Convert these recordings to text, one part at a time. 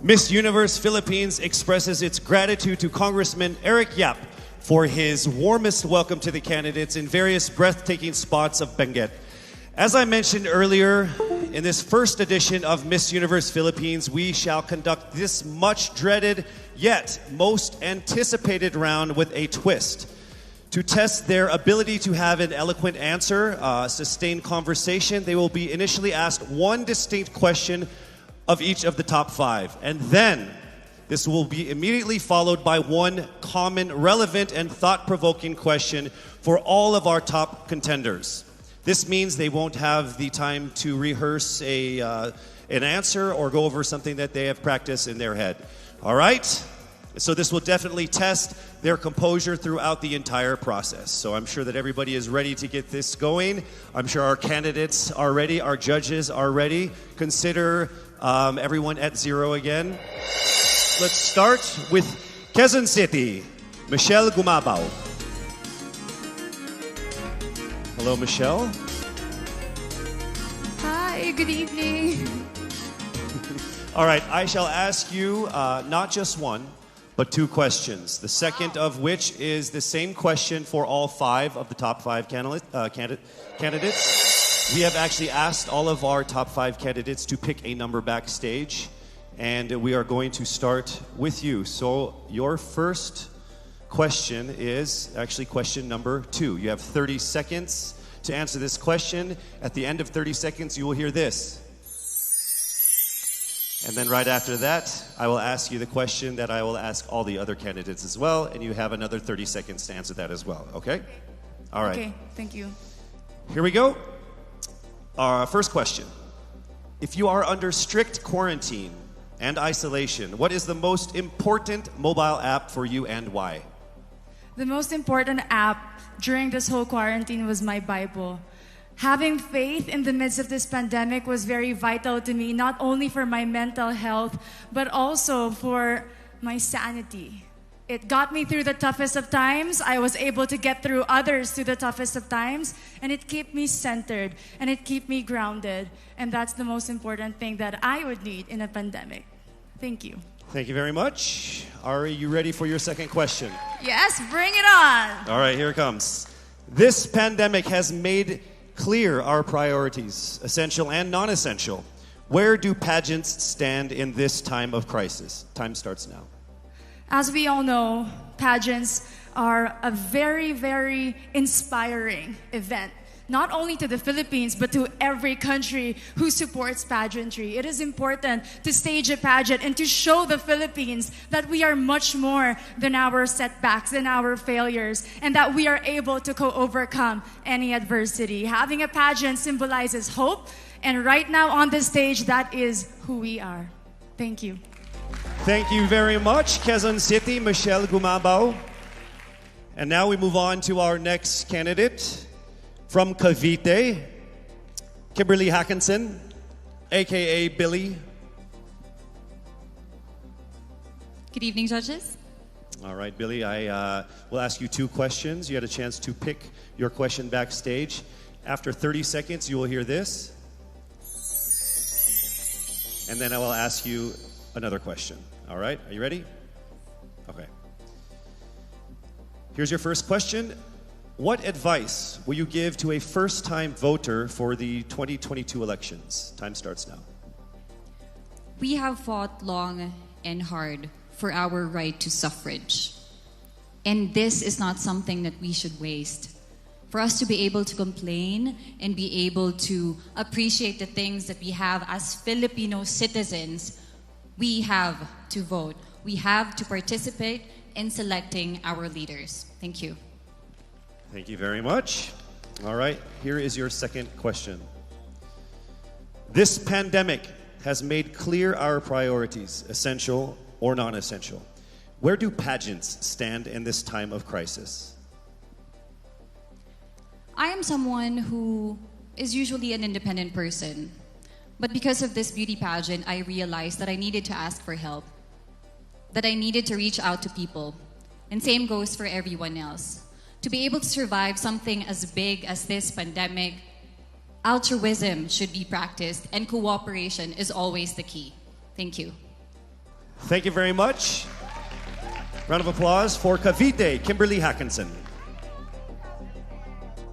Miss Universe Philippines expresses its gratitude to Congressman Eric Yap for his warmest welcome to the candidates in various breathtaking spots of Benguet. As I mentioned earlier, in this first edition of Miss Universe Philippines, we shall conduct this much dreaded yet most anticipated round with a twist. To test their ability to have an eloquent answer, sustained conversation, they will be initially asked one distinct question of each of the top five. And then, this will be immediately followed by one common, relevant, and thought-provoking question for all of our top contenders. This means they won't have the time to rehearse an answer or go over something that they have practiced in their head. All right? So this will definitely test their composure throughout the entire process. So I'm sure that everybody is ready to get this going. I'm sure our candidates are ready. Our judges are ready. Consider everyone at zero again. Let's start with Quezon City, Michelle Gumabao. Hello, Michelle. Hi, good evening. All right, I shall ask you not just one, but two questions. The second of which is the same question for all five of the top five candidates. We have actually asked all of our top five candidates to pick a number backstage, and we are going to start with you. So your first question is actually question number 2. You have 30 seconds to answer this question. At the end of 30 seconds, you will hear this. And then right after that, I will ask you the question that I will ask all the other candidates as well, and you have another 30 seconds to answer that as well, okay? All right. Okay, thank you. Here we go. Our first question. If you are under strict quarantine and isolation, what is the most important mobile app for you and why? The most important app during this whole quarantine was my Bible. Having faith in the midst of this pandemic was very vital to me, not only for my mental health, but also for my sanity. It got me through the toughest of times. I was able to get through others through the toughest of times, and it kept me centered, and it kept me grounded. And that's the most important thing that I would need in a pandemic. Thank you. Thank you very much. Are you ready for your second question? Yes, bring it on. All right, here it comes. This pandemic has made clear our priorities, essential and non-essential. Where do pageants stand in this time of crisis? Time starts now. As we all know, pageants are a very, very inspiring event. Not only to the Philippines, but to every country who supports pageantry. It is important to stage a pageant and to show the Philippines that we are much more than our setbacks, than our failures, and that we are able to overcome any adversity. Having a pageant symbolizes hope, and right now on the stage, that is who we are. Thank you. Thank you very much, Quezon City, Michelle Gumabao. And now we move on to our next candidate. From Cavite, Kimberly Hackinson, a.k.a. Billy. Good evening, judges. All right, Billy, I will ask you two questions. You had a chance to pick your question backstage. After 30 seconds, you will hear this. And then I will ask you another question. All right, are you ready? Okay. Here's your first question. What advice will you give to a first-time voter for the 2022 elections? Time starts now. We have fought long and hard for our right to suffrage. And this is not something that we should waste. For us to be able to complain and be able to appreciate the things that we have as Filipino citizens, we have to vote. We have to participate in selecting our leaders. Thank you. Thank you very much. All right, here is your second question. This pandemic has made clear our priorities, essential or non-essential. Where do pageants stand in this time of crisis? I am someone who is usually an independent person. But because of this beauty pageant, I realized that I needed to ask for help. That I needed to reach out to people. And same goes for everyone else. To be able to survive something as big as this pandemic, altruism should be practiced and cooperation is always the key. Thank you. Thank you very much. Round of applause for Cavite, Kimberly Hackinson.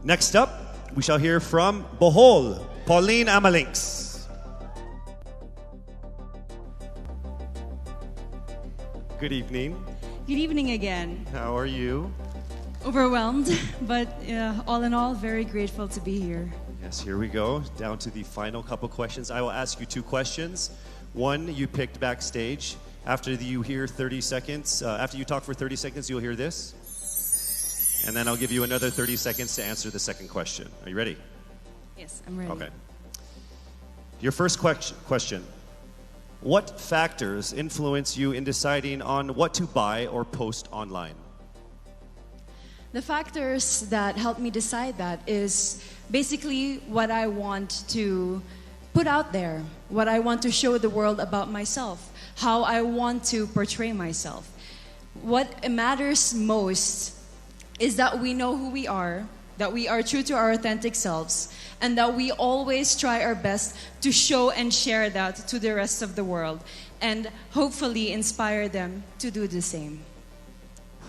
Next up, we shall hear from Bohol, Pauline Amalinks. Good evening. Good evening again. How are you? Overwhelmed, but all in all, very grateful to be here. Yes, here we go. Down to the final couple questions. I will ask you two questions. One, you picked backstage. After you hear 30 seconds, after you talk for 30 seconds, you'll hear this. And then I'll give you another 30 seconds to answer the second question. Are you ready? Yes, I'm ready. Okay. Your first question. What factors influence you in deciding on what to buy or post online? The factors that help me decide that is basically what I want to put out there, what I want to show the world about myself, how I want to portray myself. What matters most is that we know who we are, that we are true to our authentic selves, and that we always try our best to show and share that to the rest of the world, and hopefully inspire them to do the same.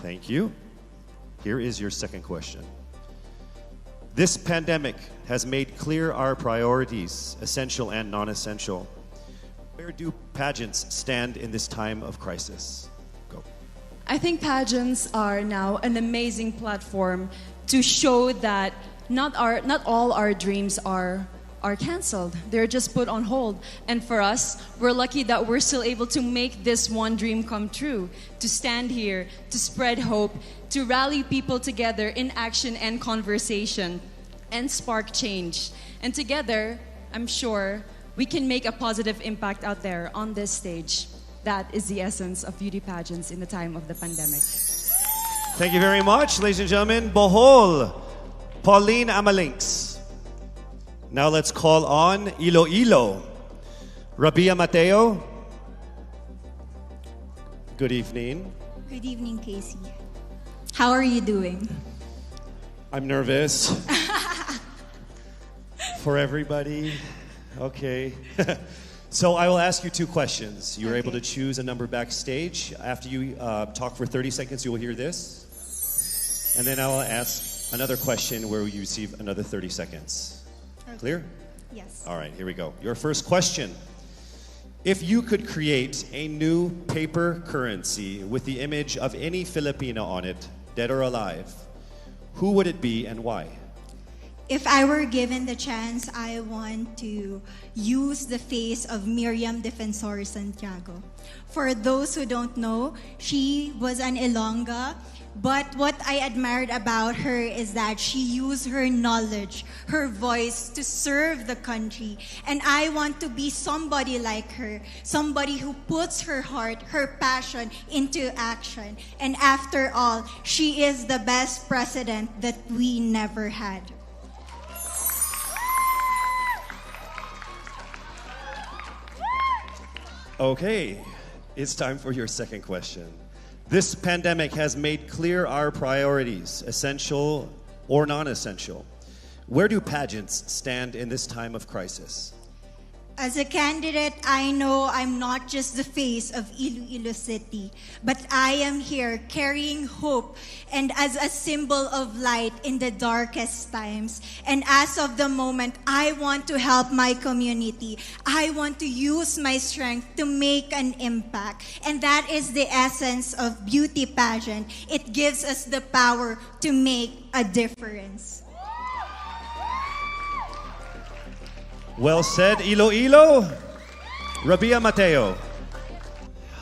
Thank you. Here is your second question. This pandemic has made clear our priorities, essential and non-essential. Where do pageants stand in this time of crisis? Go. I think pageants are now an amazing platform to show that not all our dreams are canceled. They're just put on hold. And for us, we're lucky that we're still able to make this one dream come true, to stand here, to spread hope, to rally people together in action and conversation, and spark change. And together, I'm sure, we can make a positive impact out there on this stage. That is the essence of beauty pageants in the time of the pandemic. Thank you very much, ladies and gentlemen. Bohol, Pauline Amalinks. Now let's call on Iloilo, Rabia Mateo. Good evening. Good evening, Casey. How are you doing? I'm nervous. For everybody. Okay. So I will ask you two questions. You're able to choose a number backstage. After you talk for 30 seconds, you will hear this. And then I will ask another question where you receive another 30 seconds. Okay. Clear? Yes. All right, here we go. Your first question. If you could create a new paper currency with the image of any Filipina on it, dead or alive, who would it be and why? If I were given the chance, I want to use the face of Miriam Defensor Santiago. For those who don't know, she was an Ilongga, but what I admired about her is that she used her knowledge, her voice to serve the country. And I want to be somebody like her, somebody who puts her heart, her passion into action. And after all, she is the best president that we never had. Okay, it's time for your second question. This pandemic has made clear our priorities, essential or non-essential. Where do pageants stand in this time of crisis? As a candidate, I know I'm not just the face of Iloilo City, but I am here carrying hope and as a symbol of light in the darkest times. And as of the moment, I want to help my community. I want to use my strength to make an impact. And that is the essence of beauty pageant. It gives us the power to make a difference. Well said, Iloilo. Rabia Mateo.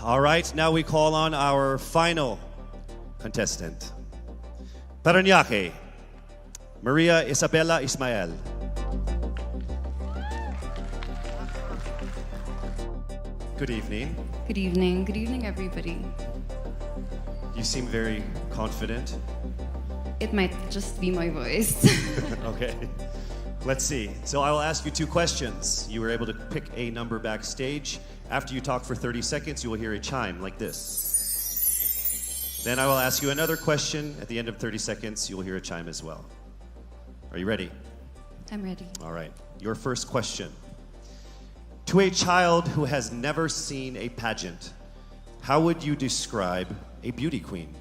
All right, now we call on our final contestant. Parañaque, Maria Isabella Ismael. Good evening. Good evening. Good evening, everybody. You seem very confident. It might just be my voice. Okay. Let's see. So I will ask you two questions. You were able to pick a number backstage. After you talk for 30 seconds, you will hear a chime like this. Then I will ask you another question. At the end of 30 seconds, you will hear a chime as well. Are you ready? I'm ready. All right. Your first question. To a child who has never seen a pageant, how would you describe a beauty queen?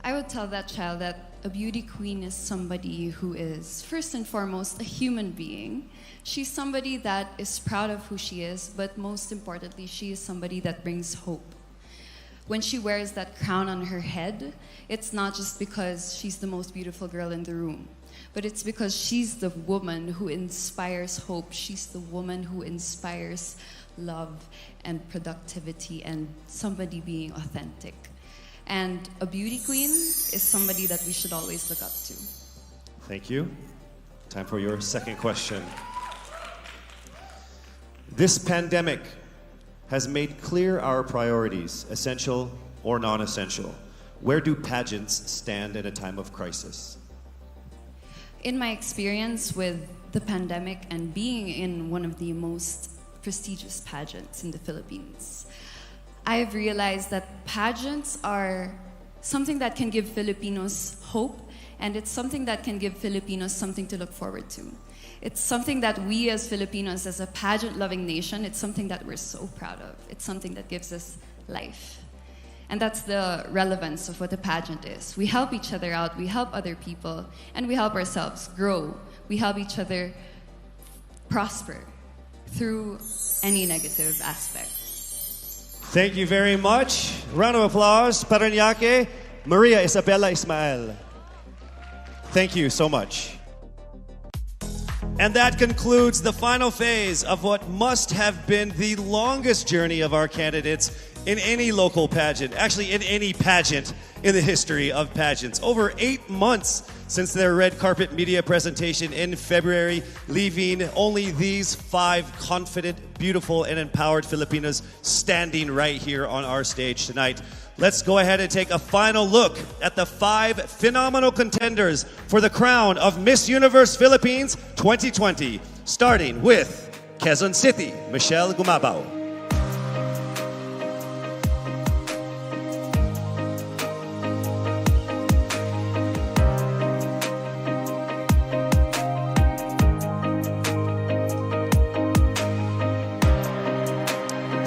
I would tell that child that a beauty queen is somebody who is, first and foremost, a human being. She's somebody that is proud of who she is, but most importantly, she is somebody that brings hope. When she wears that crown on her head, it's not just because she's the most beautiful girl in the room, but it's because she's the woman who inspires hope. She's the woman who inspires love and productivity and somebody being authentic. And a beauty queen is somebody that we should always look up to. Thank you. Time for your second question. This pandemic has made clear our priorities, essential or non-essential. Where do pageants stand at a time of crisis? In my experience with the pandemic and being in one of the most prestigious pageants in the Philippines, I have realized that pageants are something that can give Filipinos hope, and it's something that can give Filipinos something to look forward to. It's something that we as Filipinos, as a pageant-loving nation, it's something that we're so proud of. It's something that gives us life. And that's the relevance of what a pageant is. We help each other out, we help other people, and we help ourselves grow. We help each other prosper through any negative aspect. Thank you very much. Round of applause, Paranaque, Maria Isabella Ismael. Thank you so much. And that concludes the final phase of what must have been the longest journey of our candidates in any local pageant, actually in any pageant in the history of pageants. Over 8 months since their red carpet media presentation in February, leaving only these 5 confident, beautiful, and empowered Filipinas standing right here on our stage tonight. Let's go ahead and take a final look at the 5 phenomenal contenders for the crown of Miss Universe Philippines 2020, starting with Quezon City, Michelle Gumabao.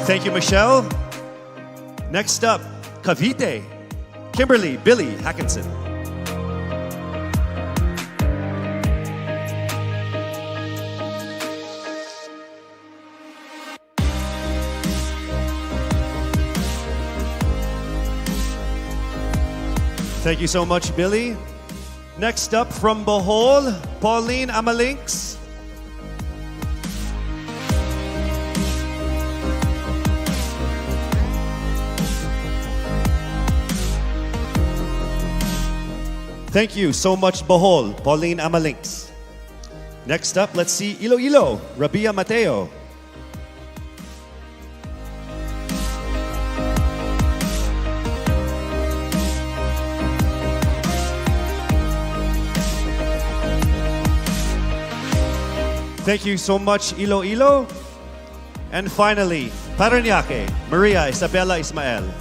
Thank you, Michelle. Next up, Cavite, Kimberly Billy Hackinson. Thank you so much, Billy. Next up from Bohol, Pauline Amalinks. Thank you so much, Bohol, Pauline Amalinks. Next up, let's see Iloilo, Rabia Mateo. Thank you so much, Iloilo. And finally, Paranaque, Maria Isabella Ismael.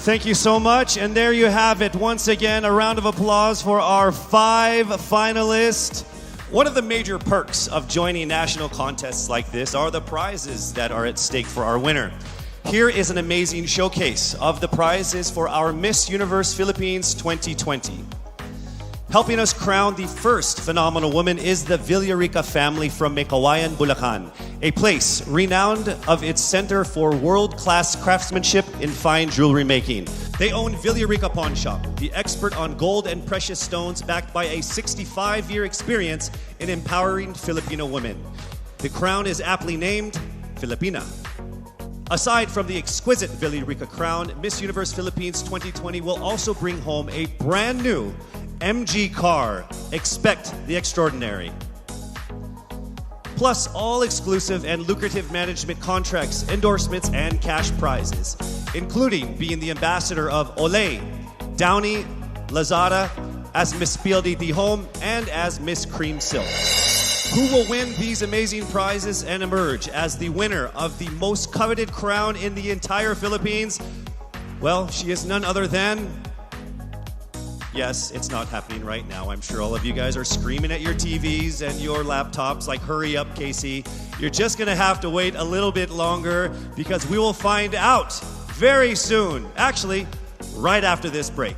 Thank you so much. And there you have it. Once again, a round of applause for our 5 finalists. One of the major perks of joining national contests like this are the prizes that are at stake for our winner. Here is an amazing showcase of the prizes for our Miss Universe Philippines 2020. Helping us crown the first phenomenal woman is the Villarica family from Mekawayan, Bulacan, a place renowned of its center for world-class craftsmanship in fine jewelry making. They own Villarica Pawn Shop, the expert on gold and precious stones, backed by a 65-year experience in empowering Filipino women. The crown is aptly named Filipina. Aside from the exquisite Villarica crown, Miss Universe Philippines 2020 will also bring home a brand new MG car. Expect the extraordinary. Plus all exclusive and lucrative management contracts, endorsements, and cash prizes, including being the ambassador of Olay, Downy, Lazada, as Miss PLDT Home, and as Miss Cream Silk. Who will win these amazing prizes and emerge as the winner of the most coveted crown in the entire Philippines? Well, she is none other than... Yes, it's not happening right now. I'm sure all of you guys are screaming at your TVs and your laptops like, hurry up, Casey. You're just going to have to wait a little bit longer because we will find out very soon. Actually, right after this break.